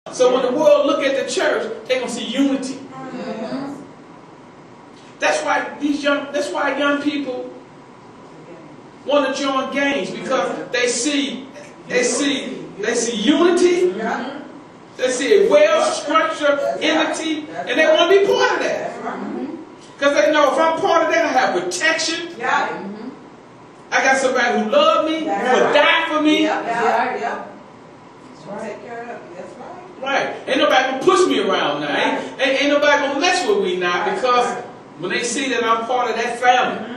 So when the world look at the church, they're gonna see unity. That's why young people want to join gangs, because they see unity, they see a well-structured entity, and they want to be part of that. Because they know if I'm part of that, I have protection. I got somebody who loves me, who will die for me. Right. Ain't nobody gonna push me around now. Ain't nobody gonna mess with me now, because when they see that I'm part of that family.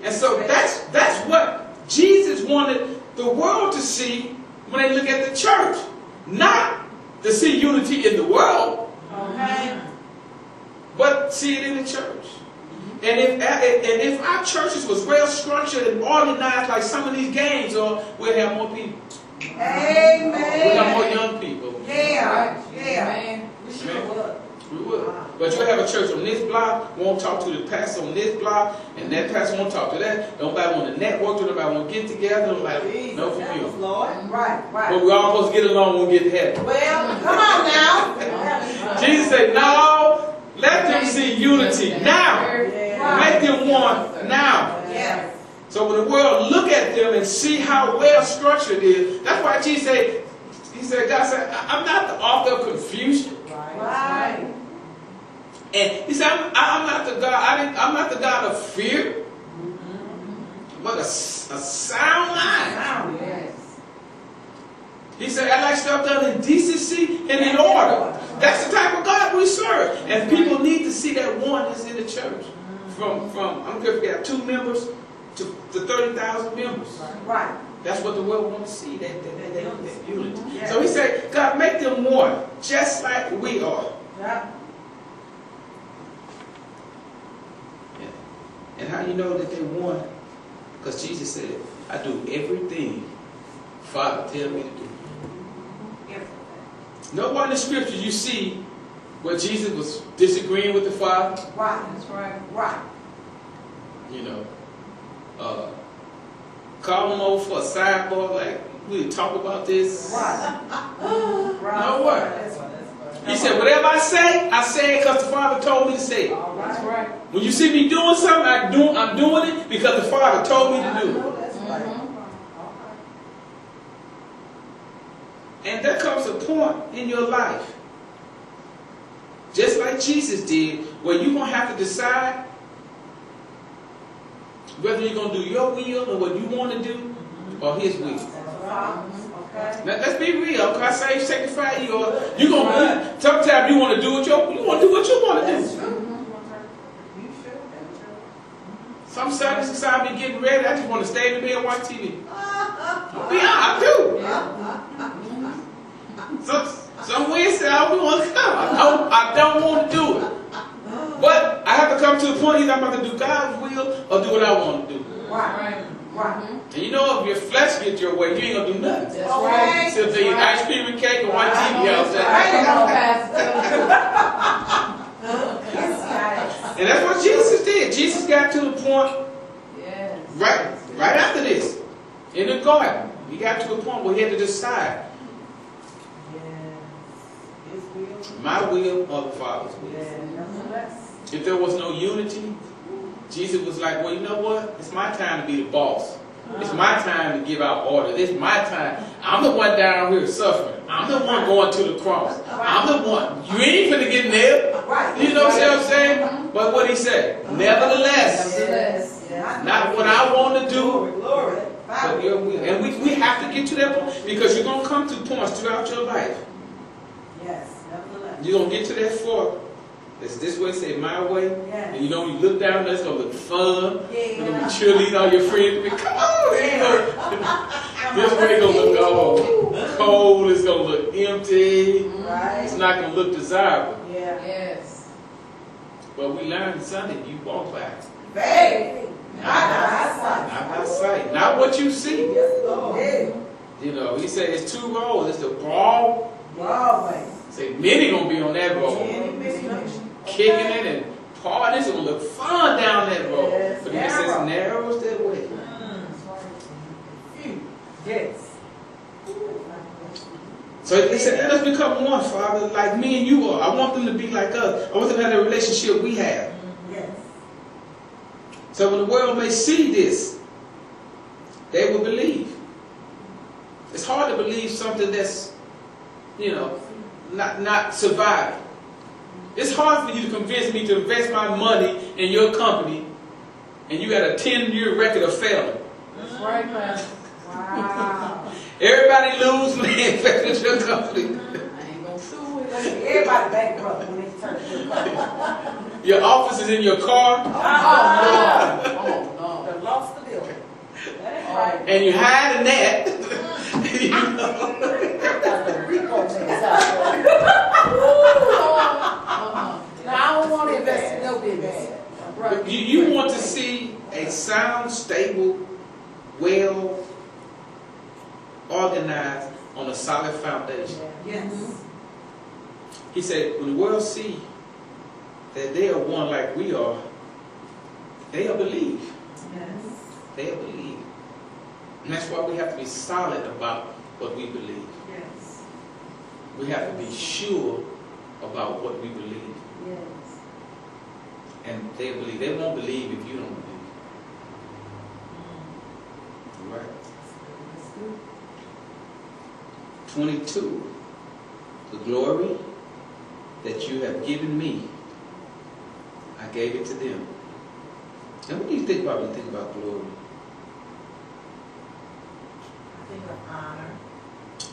And so that's what Jesus wanted the world to see when they look at the church. Not to see unity in the world, but see it in the church. And if our churches was well structured and organized like some of these gangs are, we'd have more people. Amen. We'd have more young people. Yeah. We would. But you'll have a church on this block, won't talk to the pastor on this block, and that pastor won't talk to that. Nobody want to network, nobody want to get together. Nobody, no for you. Right. But we're all supposed to get along when we get to heaven. Well, come on now. Jesus said, no, let them see unity now. Make them one now. Yes. So when the world look at them and see how well structured it is, that's why Jesus said, God said, I'm not the author of confusion. Right. And he said, I'm not the God. I'm not the God of fear, but a sound mind. Yes. He said, I like stuff done in decency and in order. That's the type of God we serve. And people need to see that oneness in the church. From I don't care if we have 2 members to 30,000 members. Right. That's what the world wants to see, that unity. Yeah. So he said, God, make them one, just like we are. Yeah. And how you know that they one? Because Jesus said, I do everything Father tell me to do. Nowhere in the scriptures you see where Jesus was disagreeing with the Father. Right. That's right. Right. You know, call him over for a sidebar, like we talk about this. Right. No what? He said, whatever I say it because the Father told me to say it. That's right. When you see me doing something, I'm doing it because the Father told me to do it. And there comes a point in your life, just like Jesus did, where you're going to have to decide whether you're going to do your will or what you want to do, or His will. Now, let's be real. If I say sanctify you, or you're gonna sometimes you want to do what you want to do. Some Sundays I be getting ready. I just want to stay in the bed and watch TV. I do. Some Wednesday I don't want to come. I don't want to do it. But I have to come to the point either I'm about to do God's will or do what I want to do. Right. And you know, if your flesh gets your way, you ain't gonna do nothing. That's right. Sit there, eat ice cream and cake and watch TV all day. And that's what Jesus did. Jesus got to the point right after this, in the garden. He got to a point where he had to decide. My will or the Father's will. If there was no unity, Jesus was like, well, you know what? It's my time to be the boss. It's my time to give out orders. It's my time. I'm the one down here suffering. I'm the one going to the cross. I'm the one. You ain't finna get nailed. You know what I'm saying? But what he said, nevertheless, not what I want to do, but your will. And we have to get to that point, because you're going to come to points throughout your life. You're going to get to that fork. It's this way, say my way. And you know, you look down there, it's going to look fun. You're going to be cheerleading all your friends. Come on, this way it's going to look all cold. It's going to look empty. It's not going to look desirable. But we learned Sunday, you walk by. Not by sight. Not what you see. You know, he said it's 2 roads. It's the broad way. Say many gonna be on that road. Kicking it and partying. It's gonna look fun down that road. But he says narrow is that way. So But they said, let us become one, Father, like me and you are. I want them to be like us. I want them to have the relationship we have. Yes. So when the world may see this, they will believe. It's hard to believe something that's, you know, not surviving. It's hard for you to convince me to invest my money in your company and you got a 10-year record of failing. That's right, Pastor. Wow. Everybody lose when they invest with your company. I ain't gonna do it. Everybody bankrupt when they turn to your car. Your office is in your car. Oh, no. They lost the building. That's right. And you hide in that. You know? Got the Rico mess out there. Now, I don't want to invest in no business. Right. You want to see a sound, stable, well organized on a solid foundation. Yes. He said, when the world see that they are one like we are, they'll believe. Yes. They'll believe. And that's why we have to be solid about what we believe. Yes. We have to be sure about what we believe. Yes. And they believe. They won't believe if you don't believe. Right. 22. The glory that you have given me, I gave it to them. And what do you think about when you think about glory? I think of honor.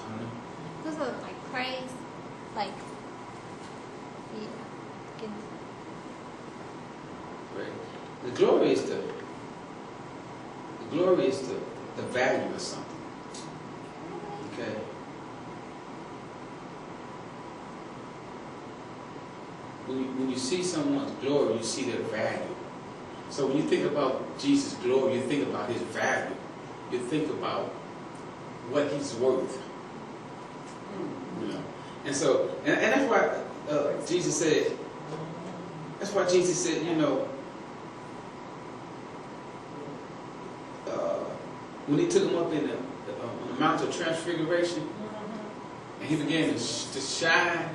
Honor. This is like praise, like, yeah. Right. The glory is the value of something. Okay. When you see someone's glory, you see their value. So when you think about Jesus' glory, you think about his value. You think about what he's worth. You know. And so, and that's why Jesus said, you know, when he took him up in on the Mount of Transfiguration, and he began to shine,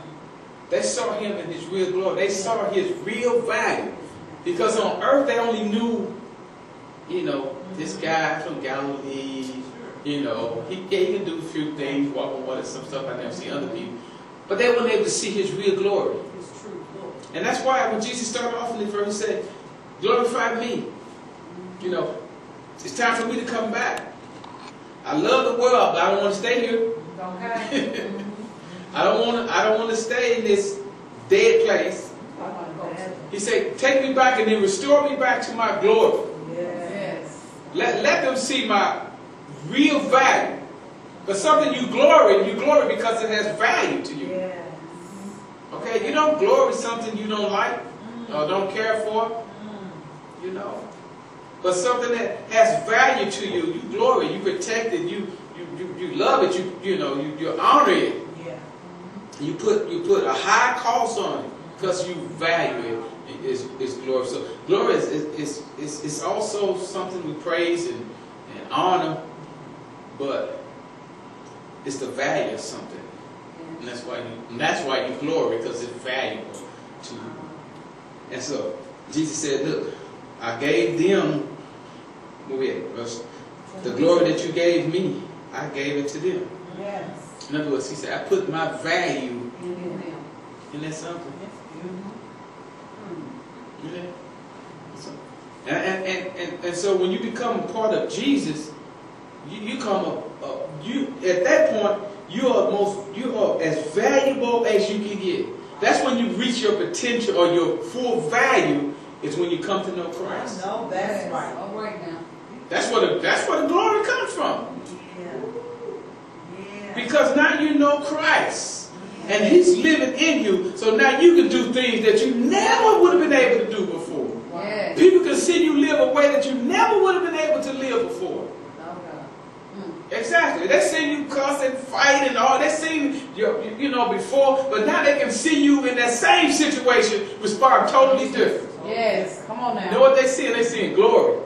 they saw him in his real glory. They saw his real value. Because on earth they only knew, you know, this guy from Galilee, you know, he can do a few things, walk on water, some stuff I never see other people. But they weren't able to see his real glory. His true glory. And that's why when Jesus started off in the verse, he said, glorify me. You know, it's time for me to come back. I love the world, but I don't want to stay here. Okay. I don't want to stay in this dead place. He said, take me back and then restore me back to my glory. Yes. Let them see my real value. But something you glory because it has value to you. Yes. Okay, you don't glory something you don't like or don't care for, you know. But something that has value to you, you glory, you protect it, you love it, you honor it. Yeah. You put a high cost on it because you value it. Is glory. So glory is also something we praise and honor, but it's the value of something. And that's why you glory, because it's valuable to you. And so Jesus said, look, I gave them, the glory that you gave me, I gave it to them. Yes. In other words, he said, I put my value in that something. Yeah. And so when you become part of Jesus, you come at that point you are as valuable as you can get. That's when you reach your potential or your full value, is when you come to know Christ. No, that's right. All right now. That's where the glory comes from. Yeah. Yeah. Because now you know Christ. And he's living in you, so now you can do things that you never would have been able to do before. Yes. People can see you live a way that you never would have been able to live before. Exactly. They seen you cuss and fight and all. They seen you know before, but now they can see you in that same situation respond totally different. Yes. Come on now. You know what they see? They seeing glory.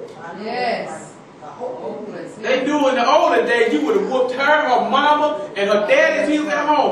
Yes. They do in the older days, you would have whooped her mama, and her dad if he was at home.